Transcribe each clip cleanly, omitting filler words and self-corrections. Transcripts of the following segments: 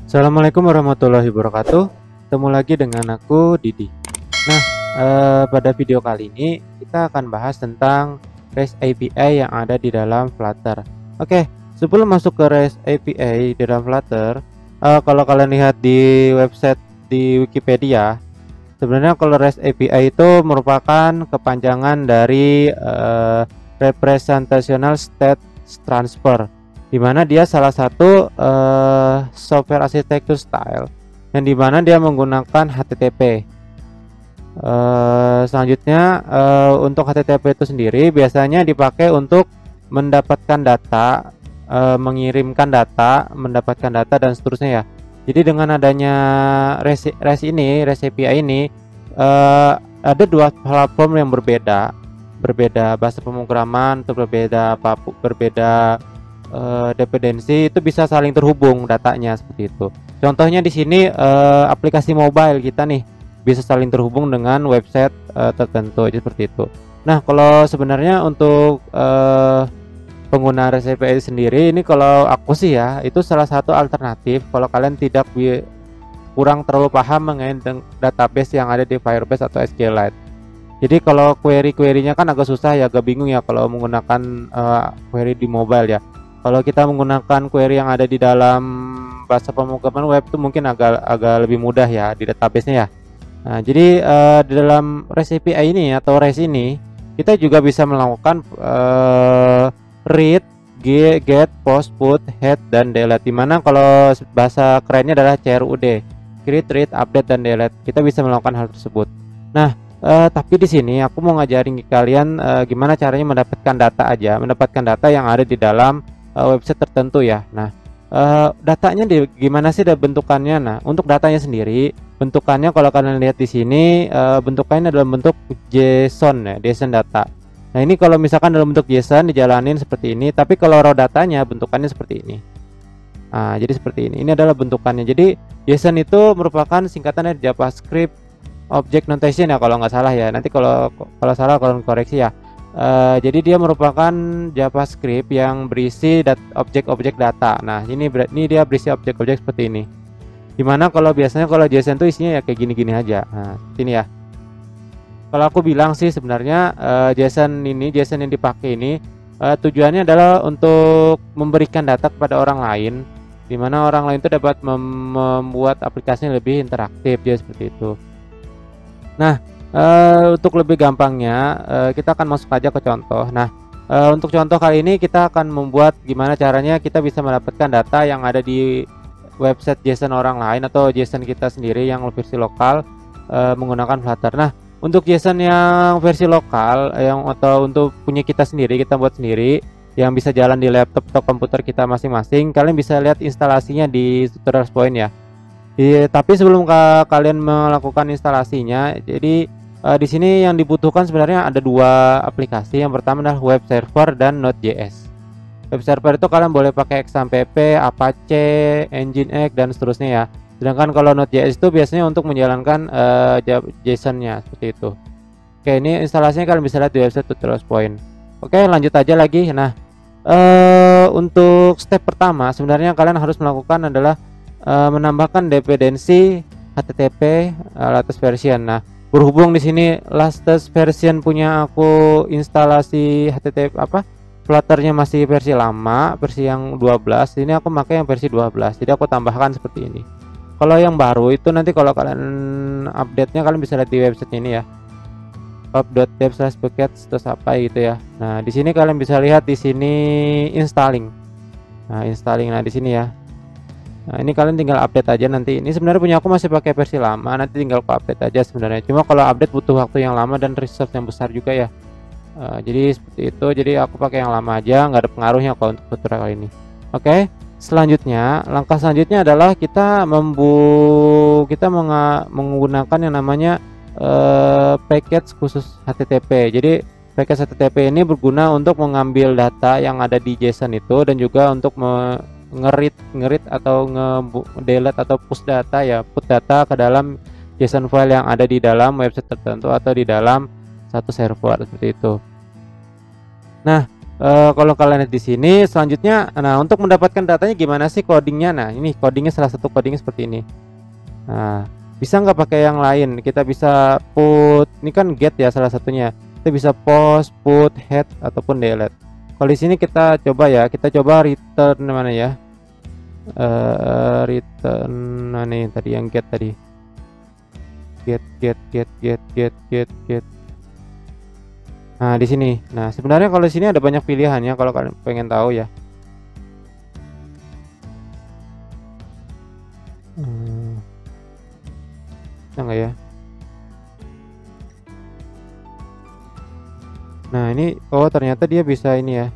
Assalamualaikum warahmatullahi wabarakatuh. Ketemu lagi dengan aku Didi. Nah, pada video kali ini kita akan bahas tentang REST API yang ada di dalam Flutter. Oke, sebelum masuk ke REST API di dalam Flutter, kalau kalian lihat di website di Wikipedia, sebenarnya kalau REST API itu merupakan kepanjangan dari Representational State Transfer, di mana dia salah satu software architecture style yang dimana dia menggunakan HTTP. Selanjutnya untuk HTTP itu sendiri biasanya dipakai untuk mendapatkan data, mengirimkan data, mendapatkan data dan seterusnya ya. Jadi dengan adanya REST API ini ada dua platform yang berbeda bahasa pemrograman atau berbeda dependensi itu bisa saling terhubung datanya seperti itu. Contohnya di sini aplikasi mobile kita nih bisa saling terhubung dengan website tertentu seperti itu. Nah, kalau sebenarnya untuk pengguna REST API sendiri ini kalau aku sih ya itu salah satu alternatif kalau kalian tidak kurang terlalu paham mengenai database yang ada di Firebase atau SQLite. Jadi kalau query-nya kan agak susah ya, agak bingung ya kalau menggunakan query di mobile ya. Kalau kita menggunakan query yang ada di dalam bahasa pemrograman web itu mungkin agak lebih mudah ya di database-nya ya. Nah, jadi di dalam REST API ini atau REST ini kita juga bisa melakukan read, get, post, put, head dan delete. Dimana kalau bahasa kerennya adalah CRUD, create, read, update dan delete. Kita bisa melakukan hal tersebut. Nah, tapi di sini aku mau ngajarin ke kalian gimana caranya mendapatkan data yang ada di dalam website tertentu ya. Nah, datanya gimana sih bentukannya? Nah, untuk datanya sendiri, bentukannya kalau kalian lihat di sini bentukannya dalam bentuk JSON ya, JSON data. Nah, ini kalau misalkan dalam bentuk JSON dijalanin seperti ini, tapi kalau raw datanya bentukannya seperti ini. Nah, jadi seperti ini. Ini adalah bentukannya. Jadi JSON itu merupakan singkatan dari JavaScript Object Notation ya kalau nggak salah ya. Nanti kalau salah kalau koreksi ya. Jadi dia merupakan JavaScript yang berisi objek-objek data. Nah, ini dia berisi objek-objek seperti ini. Dimana kalau biasanya kalau JSON itu isinya ya kayak gini-gini aja. Nah, ini ya. Kalau aku bilang sih sebenarnya JSON yang dipakai ini tujuannya adalah untuk memberikan data kepada orang lain, dimana orang lain itu dapat membuat aplikasinya lebih interaktif ya seperti itu. Nah, untuk lebih gampangnya kita akan masuk aja ke contoh. Nah, untuk contoh kali ini kita akan membuat gimana caranya kita bisa mendapatkan data yang ada di website JSON orang lain atau JSON kita sendiri yang versi lokal menggunakan Flutter. Nah, untuk JSON yang versi lokal atau untuk punya kita sendiri, kita buat sendiri yang bisa jalan di laptop atau komputer kita masing-masing, kalian bisa lihat instalasinya di tutorial point ya. Tapi sebelum kalian melakukan instalasinya, jadi di sini yang dibutuhkan sebenarnya ada dua aplikasi. Yang pertama adalah web server dan Node.js. Web server itu kalian boleh pakai XAMPP, Apache, Nginx dan seterusnya ya. Sedangkan kalau Node.js itu biasanya untuk menjalankan JSON-nya seperti itu. Oke, ini instalasinya kalian bisa lihat di website tutorial point. Oke, lanjut aja lagi. Nah, untuk step pertama sebenarnya kalian harus melakukan adalah menambahkan dependensi HTTP latest version. Nah, berhubung di sini latest version punya aku instalasi HTTP Flutternya masih versi lama, versi yang 12. Ini aku pakai yang versi 12. Jadi aku tambahkan seperti ini. Kalau yang baru itu nanti kalau kalian update-nya kalian bisa lihat di website ini ya. pub.dev/buckets terus apa gitu ya. Nah, di sini kalian bisa lihat di sini installing. Nah, Nah, di sini ya. Nah, ini kalian tinggal update aja nanti. Ini sebenarnya punya aku masih pakai versi lama, nanti tinggal aku update aja sebenarnya. Cuma kalau update butuh waktu yang lama dan resource yang besar juga ya. Jadi seperti itu. Jadi aku pakai yang lama aja, nggak ada pengaruhnya kalau untuk tutorial kali ini. Oke, selanjutnya langkah selanjutnya adalah kita menggunakan yang namanya package khusus HTTP. Jadi package HTTP ini berguna untuk mengambil data yang ada di JSON itu dan juga untuk ngerit atau delete atau push data ya, put data ke dalam JSON file yang ada di dalam website tertentu atau di dalam satu server seperti itu. Nah, Kalau kalian lihat di sini selanjutnya, nah untuk mendapatkan datanya gimana sih codingnya? Nah ini codingnya, salah satu codingnya seperti ini. Nah bisa nggak pakai yang lain? Kita bisa put, ini kan get ya salah satunya. Kita bisa post, put, head ataupun delete. Kalau di sini kita coba ya, kita coba return mana ya? Return mana yang tadi, yang get tadi? Get. Nah, di sini. Nah, sebenarnya kalau di sini ada banyak pilihannya kalau kalian pengen tahu ya. Bisa nggak ya? Nah, ini ternyata dia bisa ini ya.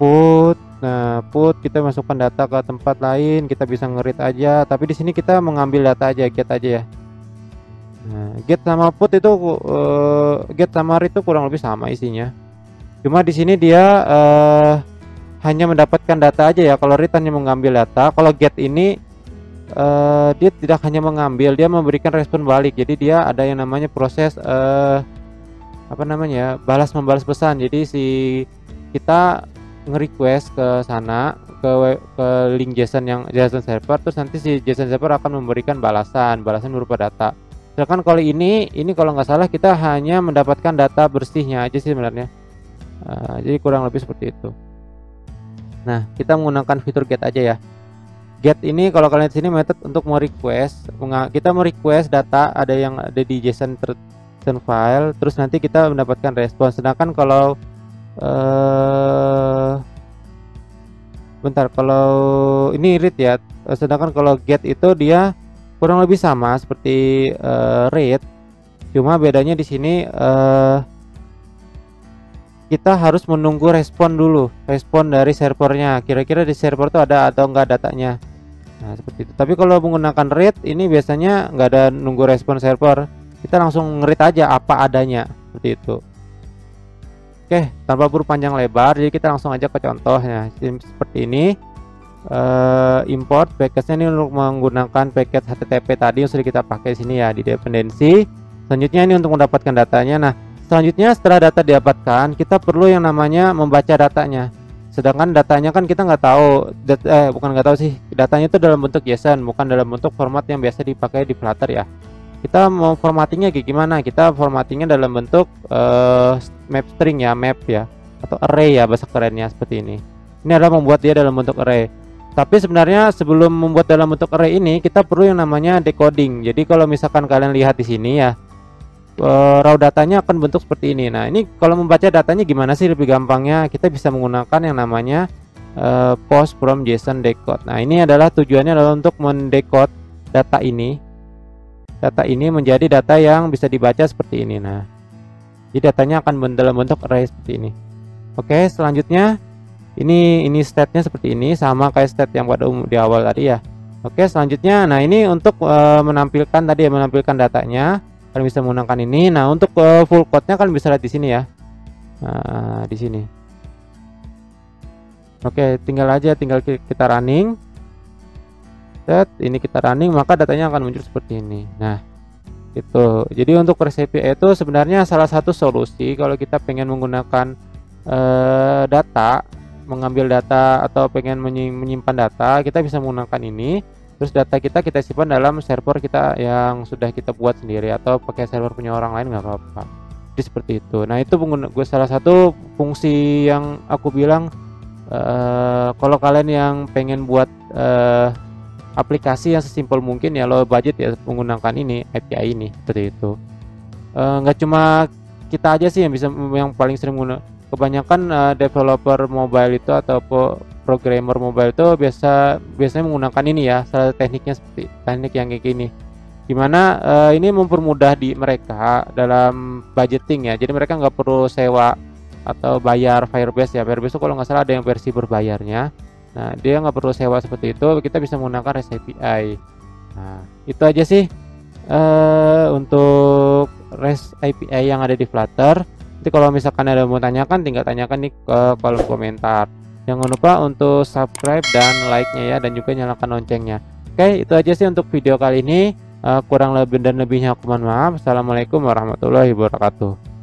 Put. Nah, put kita masukkan data ke tempat lain, kita bisa ngerit aja, tapi di sini kita mengambil data aja, get aja ya. Nah, get sama put itu get sama read itu kurang lebih sama isinya. Cuma di sini dia hanya mendapatkan data aja ya. Kalau read hanya mengambil data, kalau get ini dia tidak hanya mengambil, dia memberikan respon balik. Jadi dia ada yang namanya proses apa namanya? Balas membalas pesan. Jadi si kita nge-request ke sana ke link JSON yang JSON server, terus nanti si JSON server akan memberikan balasan berupa data. Sedangkan kalau ini kalau nggak salah kita hanya mendapatkan data bersihnya aja sih sebenarnya. Jadi kurang lebih seperti itu. Nah, kita menggunakan fitur get aja ya. Get ini kalau kalian di sini method untuk mau request, kita mau request data ada yang ada di JSON file, terus nanti kita mendapatkan respon. Sedangkan kalau bentar, kalau ini read ya. Sedangkan kalau get itu dia kurang lebih sama seperti read, cuma bedanya di sini kita harus menunggu respon dulu, respon dari servernya, kira-kira di server tuh ada atau enggak datanya. Nah seperti itu. Tapi kalau menggunakan read ini biasanya nggak ada nunggu respon server, kita langsung nge-read aja apa adanya, seperti itu. Oke, tanpa berpanjang lebar, jadi kita langsung aja ke contohnya seperti ini. Import package-nya ini untuk menggunakan paket HTTP tadi yang sudah kita pakai di sini ya di dependensi. Selanjutnya ini untuk mendapatkan datanya. Nah, selanjutnya setelah data didapatkan, kita perlu yang namanya membaca datanya. Sedangkan datanya kan kita nggak tahu, bukan nggak tahu sih, datanya itu dalam bentuk JSON, bukan dalam bentuk format yang biasa dipakai di Flutter ya. Kita mau formattingnya kayak gimana? Kita formattingnya dalam bentuk map string ya, map ya, atau array ya bahasa kerennya seperti ini. Ini adalah membuat dia dalam bentuk array. Tapi sebenarnya sebelum membuat dalam bentuk array ini, kita perlu yang namanya decoding. Jadi kalau misalkan kalian lihat di sini ya, raw datanya akan bentuk seperti ini. Nah, ini kalau membaca datanya gimana sih lebih gampangnya? Kita bisa menggunakan yang namanya post from JSON decode. Nah, ini adalah tujuannya adalah untuk mendecode data ini. Data ini menjadi data yang bisa dibaca seperti ini. Nah, jadi datanya akan dalam bentuk array seperti ini. Oke, selanjutnya ini state-nya seperti ini, sama kayak state yang pada di awal tadi ya. Oke, selanjutnya nah ini untuk menampilkan tadi ya, menampilkan datanya kalian bisa menggunakan ini. Nah, untuk full code-nya kalian bisa lihat di sini ya. Nah, di sini. Oke, tinggal kita running. Set, ini kita running, maka datanya akan muncul seperti ini. Nah, itu. Jadi untuk REST API itu sebenarnya salah satu solusi kalau kita pengen menggunakan data, mengambil data atau pengen menyimpan data, kita bisa menggunakan ini. Terus data kita simpan dalam server kita yang sudah kita buat sendiri atau pakai server punya orang lain nggak apa-apa. Jadi seperti itu. Nah, itu gue salah satu fungsi yang aku bilang kalau kalian yang pengen buat aplikasi yang sesimpel mungkin ya, low budget ya, menggunakan ini API ini seperti itu. Nggak cuma kita aja sih yang bisa, yang paling sering menggunakan. Kebanyakan developer mobile itu atau programmer mobile itu biasanya menggunakan ini ya, salah tekniknya seperti teknik yang kayak gini, dimana ini mempermudah di mereka dalam budgeting ya. Jadi mereka nggak perlu sewa atau bayar Firebase ya. Firebase itu kalau nggak salah ada yang versi berbayarnya. Nah, dia nggak perlu sewa seperti itu, kita bisa menggunakan REST API. Nah, itu aja sih untuk REST API yang ada di Flutter. Nanti kalau misalkan ada mau tanyakan, tinggal tanyakan di kolom komentar. Jangan lupa untuk subscribe dan like-nya ya, dan juga nyalakan loncengnya. Oke, itu aja sih untuk video kali ini. Kurang lebih dan lebihnya aku mohon maaf. Assalamualaikum warahmatullahi wabarakatuh.